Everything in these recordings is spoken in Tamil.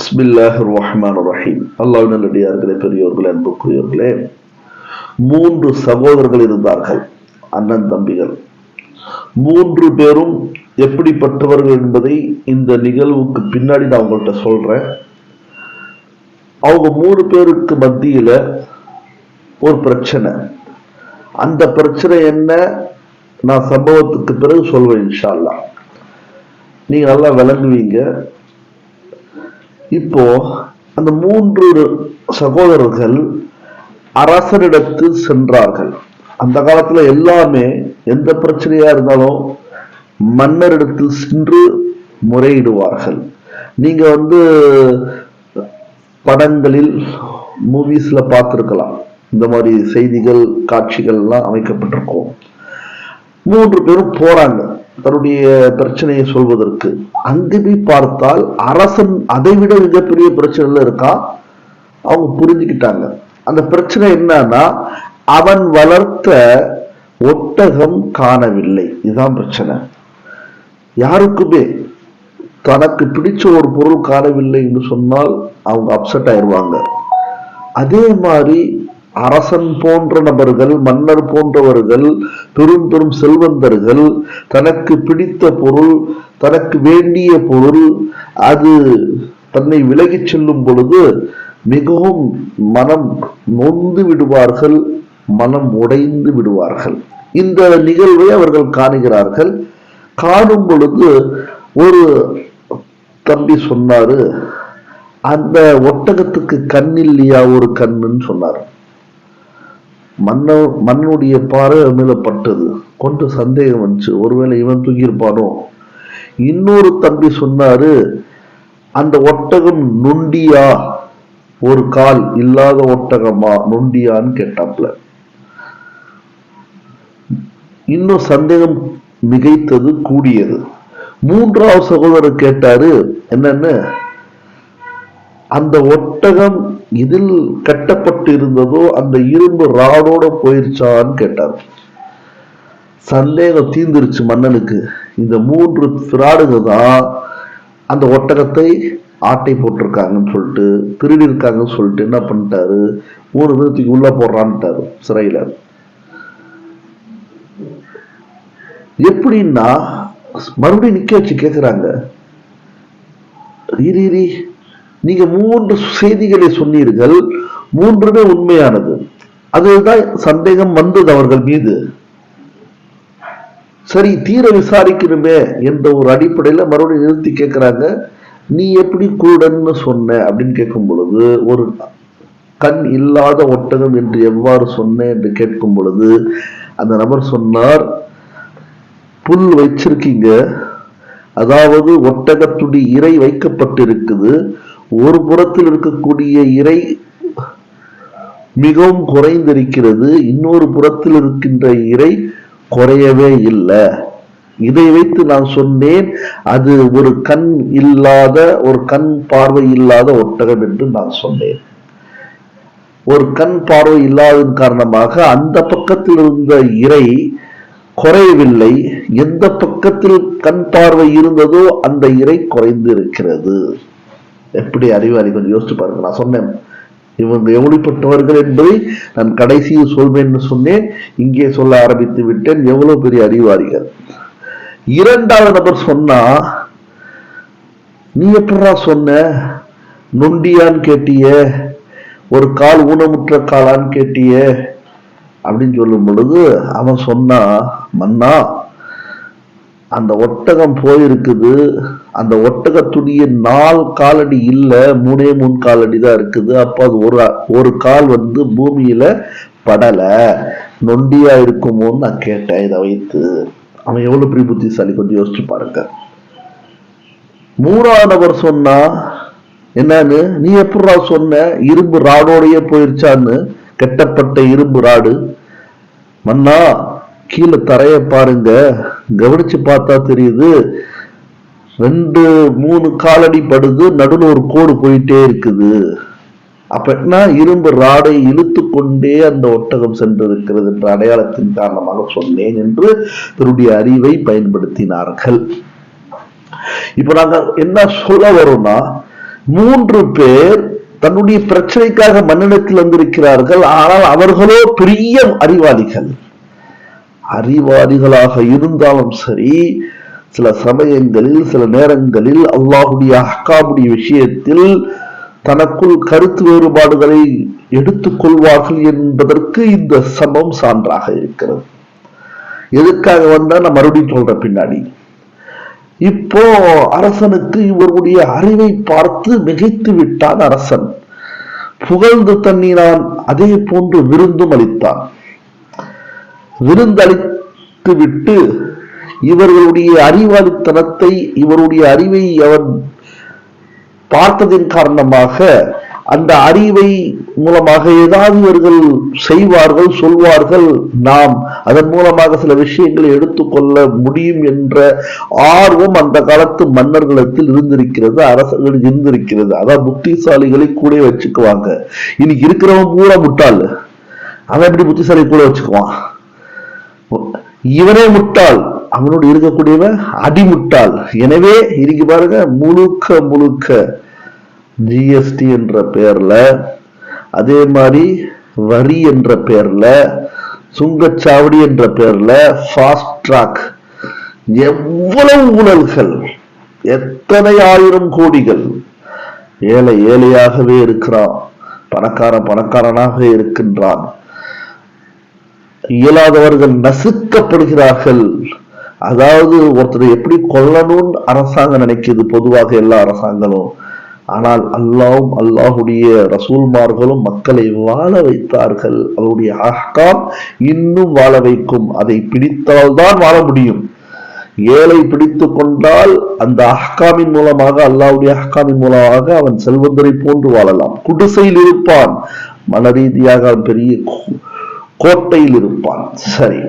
பிஸ்மில்லாஹிர் ரஹ்மானிர் ரஹீம். அல்லாஹ்வின் நல்லடியார்களே, பெரியோர்களே, அன்புக்குரியவர்களே, 3 சகோதரர்கள் இருந்தார்கள், அண்ணன் தம்பிகள். 3 பேரும் எப்படிப்பட்டவர்கள் என்பதை இந்த நிகழ்வுக்கு பின்னாடி நான் உங்கள்கிட்ட சொல்றேன். அவங்க 3 பேருக்கு மத்தியில ஒரு பிரச்சனை. அந்த பிரச்சனை என்ன, நான் சம்பவத்துக்கு பிறகு சொல்வேன் இன்ஷா அல்லாஹ். நீங்க நல்லா விளங்குவீங்க. இப்போ அந்த 3 சகோதரர்கள் அரசரிடத்தில் சென்றார்கள். அந்த காலத்துல எல்லாமே எந்த பிரச்சனையா இருந்தாலும் மன்னரிடத்தில் சென்று முறையிடுவார்கள். நீங்க படங்களில் மூவிஸ்ல பார்த்திருக்கலாம், இந்த மாதிரி செய்திகள் காட்சிகள் எல்லாம் அமைக்கப்பட்டிருக்கும். 3 பேரும் போறாங்க தன்னுடைய பிரச்சனையை சொல்வதற்கு. அங்கு போய் பார்த்தால் அரசன் அதை விட மிகப்பெரிய பிரச்சனைல இருக்கா. அவங்க புரிஞ்சுக்கிட்டாங்க. அந்த பிரச்சனை என்னன்னா, அவன் வளர்த்த ஒட்டகம் காணவில்லை. இதுதான் பிரச்சனை. யாருக்குமே தனக்கு பிடிச்ச ஒரு பொருள் காணவில்லை என்று சொன்னால் அவங்க அப்செட் ஆயிடுவாங்க. அதே மாதிரி அரசன் போன்ற நபர்கள், மன்னர் போன்றவர்கள், பெரும் பெரும் செல்வந்தர்கள் தனக்கு பிடித்த பொருள், தனக்கு வேண்டிய பொருள் அது தன்னை விலகி செல்லும் பொழுது மிகவும் மனம் நொந்து விடுவார்கள், மனம் உடைந்து விடுவார்கள். இந்த நிகழ்வை அவர்கள் காணுகிறார்கள். காணும் பொழுது ஒரு தம்பி சொன்னாரு, அந்த ஒட்டகத்துக்கு கண் இல்லையா, ஒரு கண்ணுன்னு சொன்னார். மண்ணுடைய பாறை மேல பட்டது. கொஞ்சம் சந்தேகம் வந்துச்சு, ஒருவேளை இவன் தூக்கியிருப்பானோ. இன்னொரு தம்பி சொன்னாரு, அந்த ஒட்டகம் நொண்டியா, ஒரு கால் இல்லாத ஒட்டகமா, நொண்டியான்னு கேட்டாப்ல. இன்னும் சந்தேகம் மிகைத்தது, கூடியது. 3வது சகோதரர் கேட்டாரு, என்னன்னு, அந்த ஒட்டகம் இதில் கட்டப்பட்டு இருந்ததோ அந்த இரும்பு ராடோட போயிருச்சான்னு கேட்டார். சந்தேகம் தீர்ந்துருச்சு மன்னனுக்கு. இந்த 3 பிராடுங்க தான் அந்த ஒட்டகத்தை ஆட்டை போட்டிருக்காங்கன்னு சொல்லிட்டு, திருடி இருக்காங்கன்னு சொல்லிட்டு என்ன பண்ணிட்டாரு, 3 பேருக்கு உள்ள போடுறான்ட்டாரு சிறையில. எப்படின்னா மறுபடியும் நிக்க வச்சு கேக்குறாங்க, நீங்க 3 செய்திகளை சொன்னீர்கள், 3மே உண்மையானது. அதுதான் சந்தேகம் வந்தது அவர்கள் மீது. சரி, தீர விசாரிக்கணுமே என்ற ஒரு அடிப்படையில மறுபடியும் நிறுத்தி கேட்கிறாங்க, நீ எப்படி குருடன்னு சொன்ன அப்படின்னு கேட்கும் பொழுது, ஒரு கண் இல்லாத ஒட்டகம் என்று எவ்வாறு சொன்ன என்று கேட்கும் பொழுது அந்த நபர் சொன்னார், புல் வச்சிருக்கீங்க, அதாவது ஒட்டகத்துடைய இறை வைக்கப்பட்டிருக்குது, ஒரு புறத்தில் இருக்கக்கூடிய இறை மிகவும் குறைந்திருக்கிறது, இன்னொரு புறத்தில் இருக்கின்ற இறை குறையவே இல்லை. இதை வைத்து நான் சொன்னேன், அது ஒரு கண் இல்லாத, ஒரு கண் பார்வை இல்லாத ஒட்டகம் என்று நான் சொன்னேன். ஒரு கண் பார்வை இல்லாததன் காரணமாக அந்த பக்கத்தில் இருந்த இறை குறையவில்லை, எந்த பக்கத்தில் கண் பார்வை இருந்ததோ அந்த இறை குறைந்து இருக்கிறது. எப்படி அறிவாளி, கொஞ்சம் யோசிச்சு பாருங்க. நான் சொன்னேன் இவங்க எப்படிப்பட்டவர்கள் என்பதை நான் கடைசியில் சொல்வேன்னு சொன்னேன், இங்கே சொல்ல ஆரம்பித்து விட்டேன். எவ்வளவு பெரிய அறிவாளிகள். 2வது நபர் சொன்னா, நீ எப்படா சொன்ன, நொண்டியான்னு கேட்டிய, ஒரு கால் ஊனமுற்ற காலான்னு கேட்டிய அப்படின்னு சொல்லும் பொழுது அவன் சொன்னா, மன்னா, அந்த ஒட்டகம் போயிருக்குது, அந்த ஒட்டகத்துடைய 4 காலடி இல்ல, 3 காலடி தான் இருக்குது. அப்ப அது ஒரு கால் பூமியில படல, நொண்டியா இருக்குமோன்னு நான் கேட்டேன். இதை வைத்து அவன் எவ்வளவு பெரிய புத்திசாலி, கொஞ்சம் யோசிச்சு பாருங்க. 3வது நபர் சொன்னா, என்னன்னு, நீ எப்படா சொன்ன, இரும்பு ராடோடைய போயிருச்சான்னு, கட்டப்பட்ட இரும்பு ராடு. மன்னா, கீழே தரைய பாருங்க, கவனிச்சு பார்த்தா தெரியுது, 2-3 காலடி படுது, நடுவில் ஒரு கோடு போயிட்டே இருக்குது. அப்ப என்ன, இரும்பு ராடை இழுத்து கொண்டே அந்த ஒட்டகம் சென்றிருக்கிறது என்ற அடையாளத்தின் காரணமாக சொன்னேன் என்று தன்னுடைய அறிவை பயன்படுத்தினார்கள். இப்ப நாங்க என்ன சொல்ல வரோம்னா, 3 பேர் தன்னுடைய பிரச்சனைக்காக மன்னனிடத்தில் வந்திருக்கிறார்கள். ஆனால் அவர்களோ பெரிய அறிவாளிகளாக இருந்தாலும் சரி, சில சமயங்களில் சில நேரங்களில் அல்லாஹுடைய அஹ்காமுடைய விஷயத்தில் தனக்குள் கருத்து வேறுபாடுகளை எடுத்துக் கொள்வார்கள் என்பதற்கு இந்த சம்பவம் சான்றாக இருக்கிறது. எதுக்காக வந்தா நான் மறுபடியும் சொல்றேன் பின்னாடி. இப்போ அரசனுக்கு இவருடைய அறிவை பார்த்து மிகைத்து விட்டான் அரசன். புகழ்ந்து தண்ணினான். அதே போன்று விருந்தும் அளித்தான். விருந்தளித்து விட்டு இவர்களுடைய அறிவாளித்தனத்தை, இவருடைய அறிவை அவன் பார்த்ததின் காரணமாக அந்த அறிவை மூலமாக ஏதாவது இவர்கள் செய்வார்கள், சொல்வார்கள், நாம் அதன் மூலமாக சில விஷயங்களை எடுத்துக்கொள்ள முடியும் என்ற ஆர்வம் அந்த காலத்து மன்னர்களிடத்தில் இருந்திருக்கிறது, அரசர்களுக்கு இருந்திருக்கிறது. அதான் புத்திசாலிகளை கூட வச்சுக்குவாங்க. இன்னைக்கு இருக்கிறவன் பூரா முட்டாள். அவன் எப்படி புத்திசாலி கூட வச்சுக்குவான்? இவனே முட்டாள், அவனோடு இருக்கக்கூடியவன் அடிமுட்டாள். எனவே இன்னைக்கு பாருங்க, முழுக்க ஜிஎஸ்டி என்ற பெயர்ல, அதே மாதிரி வரி என்ற பெயர்ல, சுங்கச்சாவடி என்ற பெயர்ல, ஃபாஸ்ட் ட்ராக், எவ்வளவு ஊழல்கள், எத்தனை ஆயிரம் கோடிகள். ஏழையாகவே இருக்கிறான், பணக்காரனாக இருக்கின்றான். இயலாதவர்கள் நசுக்கப்படுகிறார்கள். அதாவது ஒருத்தரை எப்படி கொல்லணும்னு அரசாங்கம் நினைக்கிறது, பொதுவாக எல்லா அரசாங்கங்களும். ஆனால் அல்லாஹ்வும் அல்லாஹுடைய ரசூல்மார்களும் மக்களை வாழ வைத்தார்கள். அவருடைய அஹ்காம் இன்னும் வாழ வைக்கும். அதை பிடித்தால்தான் வாழ முடியும். ஏழை பிடித்து கொண்டால் அந்த அஹ்காமின் மூலமாக, அல்லாஹ்வுடைய அஹ்காமின் மூலமாக அவன் செல்வந்தரை போன்று வாழலாம். குடிசையில் இருப்பான், மன ரீதியாக அவன் பெரிய கோட்டையில் இருப்பான். சரி,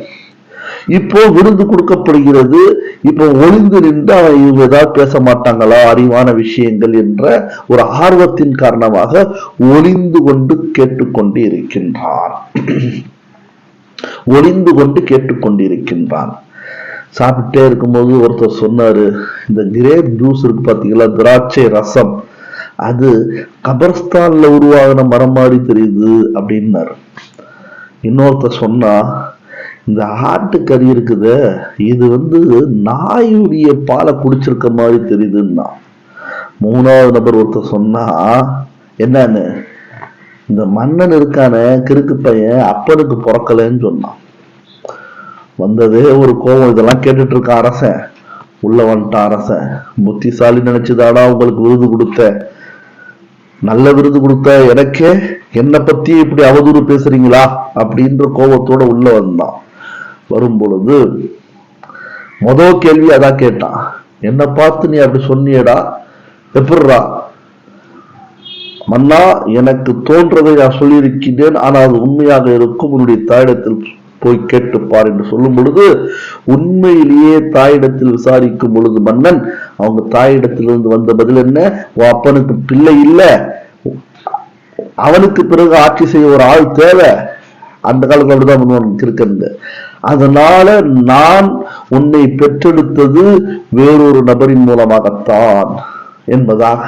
இப்போ விருது கொடுக்கப்படுகிறது. இப்போ ஒளிந்து நின்று அவன் இவங்க ஏதாவது பேச மாட்டாங்களா அறிவான விஷயங்கள் என்ற ஒரு ஆர்வத்தின் காரணமாக ஒளிந்து கொண்டு கேட்டுக்கொண்டு இருக்கின்றான். சாப்பிட்டே இருக்கும்போது ஒருத்தர் சொன்னாரு, இந்த கிரேப் ஜூஸ் இருக்கு பாத்தீங்களா, திராட்சை ரசம், அது கபர்ஸ்தான்ல உருவாகின மரம் மாதிரி தெரியுது அப்படின்னாரு. இன்னொருத்தர் சொன்னா, இந்த ஆட்டுக்கறி இருக்குது, இது நாயுடைய பாலை குடிச்சிருக்க மாதிரி தெரியுதுன்னா. 3வது நபர் ஒருத்தர் சொன்னா, என்னன்னு, இந்த மன்னன் இருக்கான கிறுக்கு பையன் அப்பனுக்கு பிறக்கலன்னு சொன்னான். வந்ததே ஒரு கோபம். இதெல்லாம் கேட்டுட்டு இருக்க அரசன் உள்ள வந்துட்டான். அரசன் புத்திசாலி நினைச்சுதானா உங்களுக்கு விருது கொடுத்த, நல்ல விருது கொடுத்த, எனக்கே என்னை பத்தி இப்படி அவதூறு பேசுறீங்களா அப்படின்ற கோபத்தோட உள்ள வந்தான். வரும் பொழுது முதல் கேள்வி அதான் கேட்டான், என்ன பார்த்து நீ அப்படி சொன்னியடா, எப்படிரா? மன்னா, எனக்கு தோன்றதை நான் சொல்லியிருக்கிறேன், ஆனால் அது உண்மையாக இருக்கும், உன்னுடைய தாயிடத்தில் போய் கேட்டுப்பார் என்று சொல்லும் பொழுது, உண்மையிலேயே தாயிடத்தில் விசாரிக்கும் பொழுது மன்னன் அவங்க தாயிடத்திலிருந்து வந்த பதில் என்ன, உன் அப்பனுக்கு பிள்ளை இல்லை, அவனுக்கு பிறகு ஆட்சி செய்ய ஒரு ஆள் தேவை. அந்த காலத்துல அப்படிதான் பண்ணுவாங்க இருக்கிறது. அதனால நான் உன்னை பெற்றெடுத்தது வேறொரு நபரின் மூலமாகத்தான் என்பதாக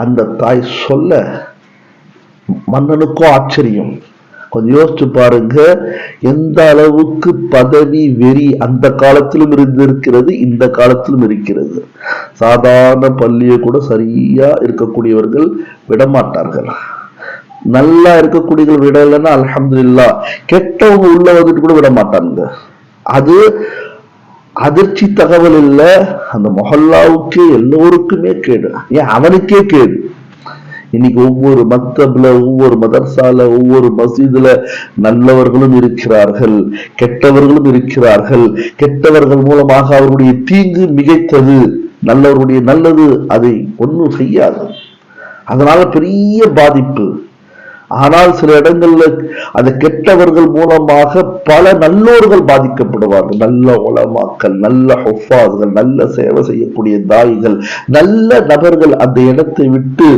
அந்த தாய் சொல்ல, மன்னனுக்கும் ஆச்சரியம். கொஞ்சம் யோசிச்சு பாருங்க, எந்த அளவுக்கு பதவி வெறி அந்த காலத்திலும் இருந்திருக்கிறது, இந்த காலத்திலும் இருக்கிறது. சாதாரண பள்ளியை கூட சரியா இருக்கக்கூடியவர்கள் விடமாட்டார்கள். நல்லா இருக்கக்கூடியவர்கள் விடலைன்னா அல்ஹம்துலில்லாஹ், கெட்டவங்க உள்ள வந்துட்டு கூட விட மாட்டாங்க. அது அதிர்ச்சி தகவல் இல்ல, அந்த மொஹல்லாவுக்கே எல்லோருக்குமே கேடு, ஏன் அவனுக்கே கேடு. இன்னைக்கு ஒவ்வொரு மக்தப்ல, ஒவ்வொரு மதர்சால, ஒவ்வொரு மசீதுல நல்லவர்களும் இருக்கிறார்கள், கெட்டவர்களும் இருக்கிறார்கள். கெட்டவர்கள் மூலமாக அவருடைய தீங்கு மிகைத்தது, நல்லவருடைய நல்லது அதை ஒன்றும் செய்யாது. அதனால பெரிய பாதிப்பு. ஆனால் சில இடங்கள்ல அந்த கெட்டவர்கள் மூலமாக பல நல்லோர்கள் பாதிக்கப்படுவார்கள். நல்ல உலமாக்கள், நல்ல ஹுஃபாஸ்கள், நல்ல சேவை செய்யக்கூடிய தாயிகள், நல்ல நபர்கள் அந்த இடத்தை விட்டு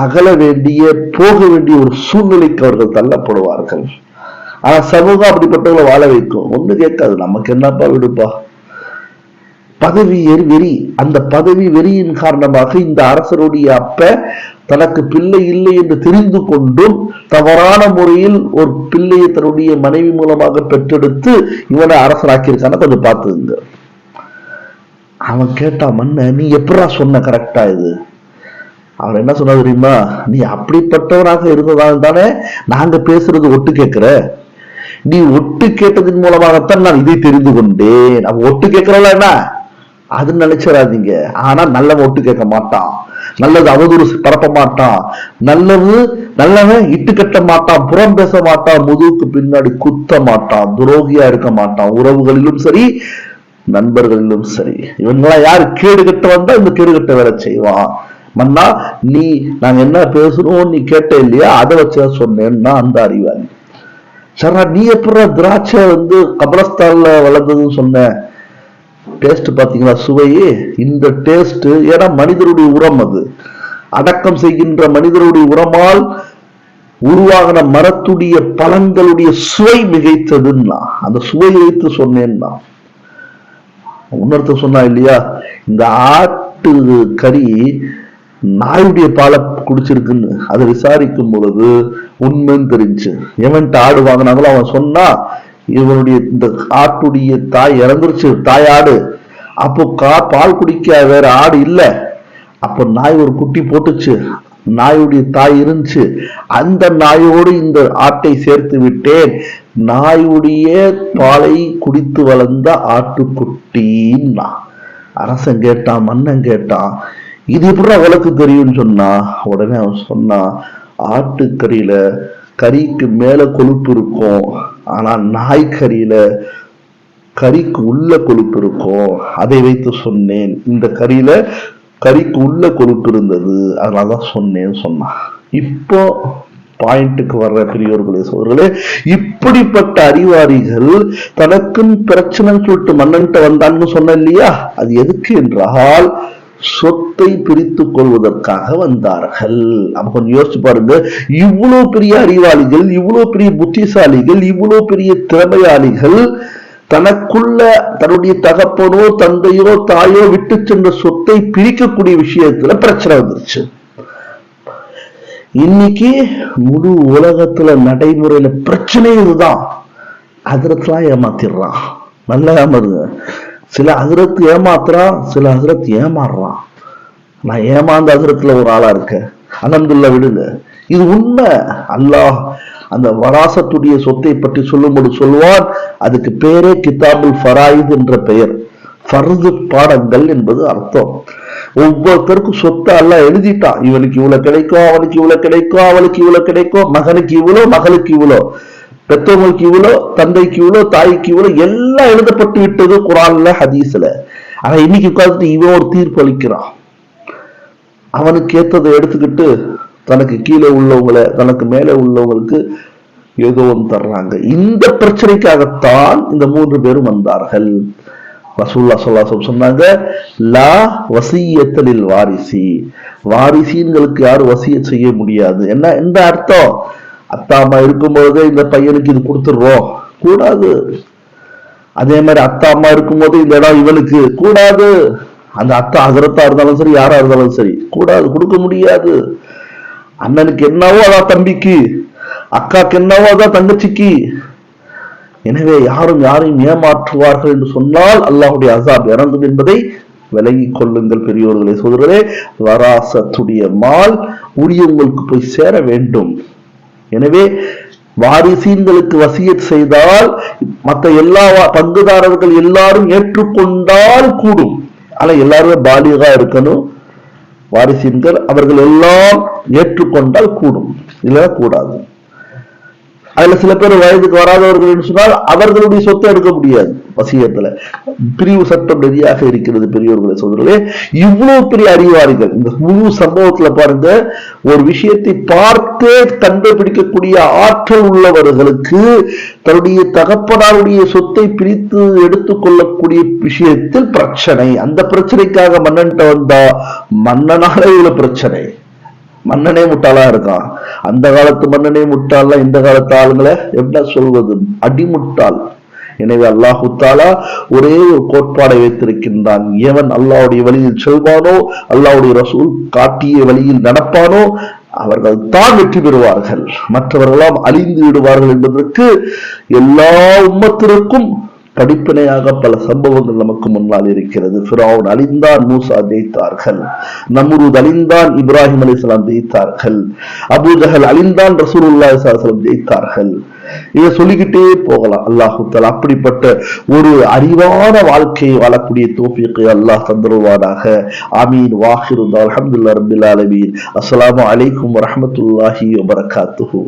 அகல வேண்டிய, போக வேண்டிய ஒரு சூழ்நிலைக்கு அவர்கள் தள்ளப்படுவார்கள். ஆனா சமூகம் அப்படிப்பட்டவங்களை வாழ வைக்கும். ஒண்ணு கேட்காது, நமக்கு என்னப்பா விடுப்பா, பதவி வெறி. அந்த பதவி வெறியின் காரணமாக இந்த அரசருடைய அப்ப தனக்கு பிள்ளை இல்லை என்று தெரிந்து கொண்டும் தவறான முறையில் ஒரு பிள்ளையை தன்னுடைய மனைவி மூலமாக பெற்றெடுத்து இவனை அரசராக்கியிருக்கான கொஞ்சம் பார்த்துங்க. அவன் கேட்டா, மன்ன நீ எப்படா சொன்ன கரெக்டா இது? அவர் என்ன சொன்னா தெரியுமா? நீ அப்படிப்பட்டவராக இருந்ததால் தானே நாங்க பேசுறது ஒட்டு கேட்கிற. நீ ஒட்டு கேட்டதன் மூலமாகத்தான் நான் இதை தெரிந்து கொண்டேன். அவன் ஒட்டு கேட்கிறவள என்ன அது நினைச்சிடாதீங்க. ஆனா நல்லவன் ஒட்டு கேட்க மாட்டான், நல்லது அவதூறு பரப்ப மாட்டான், நல்லவன் இட்டு கட்ட மாட்டான், புறம் பேச மாட்டான், முதுகுக்கு பின்னாடி குத்த மாட்டான், துரோகியா இருக்க மாட்டான், உறவுகளிலும் சரி நண்பர்களிலும் சரி. இவங்கெல்லாம் யாரு கேடு கட்ட வந்தா இந்த கேடு கட்ட வேலை செய்வான். மன்னா நீ நாங்க என்ன பேசுறோம் நீ கேட்ட இல்லையா, அதை வச்ச சொன்னேன்னா அந்த அறிவாளி. சரா நீ எப்ப திராட்சை கபலஸ்தான்ல வளர்ந்ததுன்னு சொன்ன? டேஸ்ட் பாத்தீங்களா, சுவையே இந்த டேஸ்ட். ஏன்னா மனிதருடைய உரம், அது அடக்கம் செய்கின்ற மனிதருடைய உரமால் உருவாகின மரத்துடைய பழங்களுடைய சுவை மிகைத்ததுன்னா அந்த சுவை வைத்து சொன்னேன்னா. இன்னொருத்த சொன்னா இல்லையா, இந்த ஆட்டு கறி நாயுடைய பாலை குடிச்சிருக்குன்னு அதை விசாரிக்கும் பொழுது உண்மைன்னு தெரிஞ்சு எவன்ட்டு ஆடு வாங்கினாங்களோ அவன் சொன்னா இவனுடைய இந்த ஆட்டுடைய தாய் இறந்துருச்சு, தாயாடு. அப்போ பால் குடிக்க வேற ஆடு இல்லை. அப்போ நாய் ஒரு குட்டி போட்டுச்சு, நாயுடைய தாய் இருந்துச்சு, அந்த நாயோடு இந்த ஆட்டை சேர்த்து விட்டேன், நாயுடைய பாலை குடித்து வளர்ந்த ஆட்டுக்குட்டின்னா. அரசன் கேட்டான், மன்னன் கேட்டான், இது எப்படி அவளுக்கு தெரியும்னு சொன்னா. உடனே அவன் சொன்னான், ஆட்டுக்கறியில கறிக்கு மேல கொழுப்பு இருக்கும், ஆனா நாய்க்கறியில கறிக்கு உள்ள கொழுப்பு இருக்கும், அதை வைத்து சொன்னேன். இந்த கறிக்கு உள்ள கொழுப்பு இருந்தது, அதனாலதான் சொன்னேன்னு சொன்னான். இப்போ பாயிண்ட்டுக்கு வர்ற பெரியோர்களே சோதர்களே, இப்படிப்பட்ட அறிவாளிகள் தனக்கும் பிரச்சனைன்னு சொல்லிட்டு மன்னன்ட்ட வந்தான்னு சொன்ன இல்லையா, அது எதுக்கு என்றால் சொத்தை பிரித்து கொள்வதற்காக வந்தார்கள். அப்ப கொஞ்சம் யோசிச்சு பாருங்க, இவ்வளவு பெரிய அறிவாளிகள், இவ்வளவு பெரிய புத்திசாலிகள், இவ்வளவு பெரிய திறமையாளிகள் தனக்குள்ள தன்னுடைய தகப்பனோ தந்தையோ தாயோ விட்டு சென்ற சொத்தை பிரிக்கக்கூடிய விஷயத்துல பிரச்சனை வந்துருச்சு. இன்னைக்கு முழு உலகத்துல நடைமுறையில பிரச்சனை இதுதான். ஹஜ்ரத்லாம் ஏமாத்திடுறான். நல்லா ஏமாறுங்க. சில ஹஜ்ரத் ஏமாத்துறான், சில ஹஜ்ரத் ஏமாறுறான். நான் ஏமாந்த ஹஜ்ரத்ல ஒரு ஆளா இருக்கேன், அல்ஹம்துலில்லாஹ் விடுங்க. இது உண்மை. அல்லாஹ் அந்த வராசத்துடைய சொத்தை பற்றி சொல்லும்போது சொல்வான், அதுக்கு பேரே கிதாபுல் ஃபராயித் என்ற பெயர். ஃபர்து பாடங்கள் என்பது அர்த்தம். ஒவ்வொருத்தருக்கும் சொத்தை எல்லாம் எழுதிட்டான். இவனுக்கு இவ்வளவு கிடைக்கும், அவனுக்கு இவ்வளவு கிடைக்கும், அவளுக்கு இவ்வளவு கிடைக்கும், மகனுக்கு இவ்வளோ, மகளுக்கு இவ்வளோ, பெற்றவங்களுக்கு இவ்வளோ, தந்தைக்கு இவ்வளோ, தாய்க்கு இவ்வளோ, எல்லாம் எழுதப்பட்டு விட்டது குரான்ல ஹதீஸ்ல. ஆனா இன்னைக்கு உட்கார்ந்து இவன் ஒரு தீர்ப்பு அளிக்கிறான். அவனுக்கு ஏற்றதை எடுத்துக்கிட்டு தனக்கு கீழே உள்ளவங்களை தனக்கு மேலே உள்ளவங்களுக்கு ஏதோ ஒன்று தர்றாங்க. இந்த பிரச்சனைக்காகத்தான் இந்த 3 பேரும் வந்தார்கள். ரசூலுல்லாஹ் ஸல்லல்லாஹு அலைஹி வஸல்லம் சொன்னாங்க, லா வசியத்தலில் வாரிசி, வாரிசீன்களுக்கு யாரும் வசியத் செய்ய முடியாது. என்ன எந்த அர்த்தம்? அத்தா அம்மா இருக்கும்போது இந்த பையனுக்கு இது கொடுத்துடுறோம் கூடாது. அதே மாதிரி அத்தா அம்மா இருக்கும்போது இந்த இடம் இவனுக்கு கூடாது. அந்த அத்தா அகரத்தா இருந்தாலும் சரி, யாரா இருந்தாலும் சரி கூடாது, கொடுக்க முடியாது. அண்ணனுக்கு என்னவோ அதான் தம்பிக்கு, அக்காக்கு என்னவோ அதான் தங்கச்சிக்கு. எனவே யாரையும் ஏமாற்றுவார்கள் என்று சொன்னால் அல்லாஹ்வுடைய அஸாப் இறங்கும் என்பதை விலகி கொள்ளுங்கள் பெரியோர்களே சோதரர்களே. வராசத்துடைய மால் உரியவங்களுக்கு போய் சேர வேண்டும். எனவே வாரிசீன்களுக்கு வசியத் செய்தால் மற்ற எல்லா பங்குதாரர்கள் எல்லாரும் ஏற்றுக்கொண்டால் கூடும். ஆனா எல்லாருமே பாலிகா இருக்கணும். வாரிசீன்கள் அவர்கள் எல்லாம் ஏற்றுக்கொண்டால் கூடும், இல்ல கூடாது. அதுல சில பேர் வயதுக்கு வராதவர்கள் என்று சொன்னால் அவர்களுடைய சொத்தை எடுக்க முடியாது. வசியத்துல பிரிவு சட்டம் நெறியாக இருக்கிறது பெரியோர்களே சோதரர்களே. இவ்வளவு பெரிய அறிவாளிகள் இந்த முழு சம்பவத்துல பாருங்க, ஒரு விஷயத்தை பார்த்தே கண்டுபிடிக்கக்கூடிய ஆற்றல் உள்ளவர்களுக்கு தன்னுடைய தகப்பனாருடைய சொத்தை பிரித்து எடுத்துக்கொள்ளக்கூடிய விஷயத்தில் பிரச்சனை. அந்த பிரச்சனைக்காக மன்னன்ட்ட வந்தா மன்னனால இவ்வளவு பிரச்சனை. மன்னனே முட்டாளா இருக்கான். அந்த காலத்து மன்னனே முட்டாளா, இந்த காலத்து ஆளுங்களை என்ன சொல்வது, அடிமுட்டாள். எனவே அல்லாஹு தாலா ஒரே ஒரு கோட்பாடை வைத்திருக்கின்றான். எவன் அல்லாஹ்வுடைய வழியில் செல்வானோ, அல்லாஹ்வுடைய ரசூல் காட்டிய வழியில் நடப்பானோ, அவர்கள் தான் வெற்றி பெறுவார்கள், மற்றவர்களாம் அழிந்து விடுவார்கள் என்பதற்கு எல்லா உம்மத்திற்கும் படிப்பினையாக பல சம்பவங்கள் நமக்கு முன்னால் இருக்கிறது. ஃபிரௌன் அழிந்தான், மூசா ஜெயித்தார்கள். நம்ரூத் அழிந்தான், இப்ராஹிம் அலைஹிஸ்ஸலாம் ஜெயித்தார்கள். அபூ ஜஹல் அழிந்தான், ரசூலுல்லாஹி ஸல்லல்லாஹு அலைஹி வஸல்லம் ஜெயித்தார்கள். இதை சொல்லிக்கிட்டே போகலாம். அல்லாஹு தஆலா அப்படிப்பட்ட ஒரு அறிவான வாழ்க்கையை வாழக்கூடிய தௌஃபீக்கை அல்லாஹ் தந்தருவானாக. ஆமீன். வாஹிரு அல்ஹம்துலில்லாஹி ரப்பில் ஆலமீன். அஸ்ஸலாமு அலைக்கும் வரஹ்மத்துல்லாஹி வபரகாத்துஹு.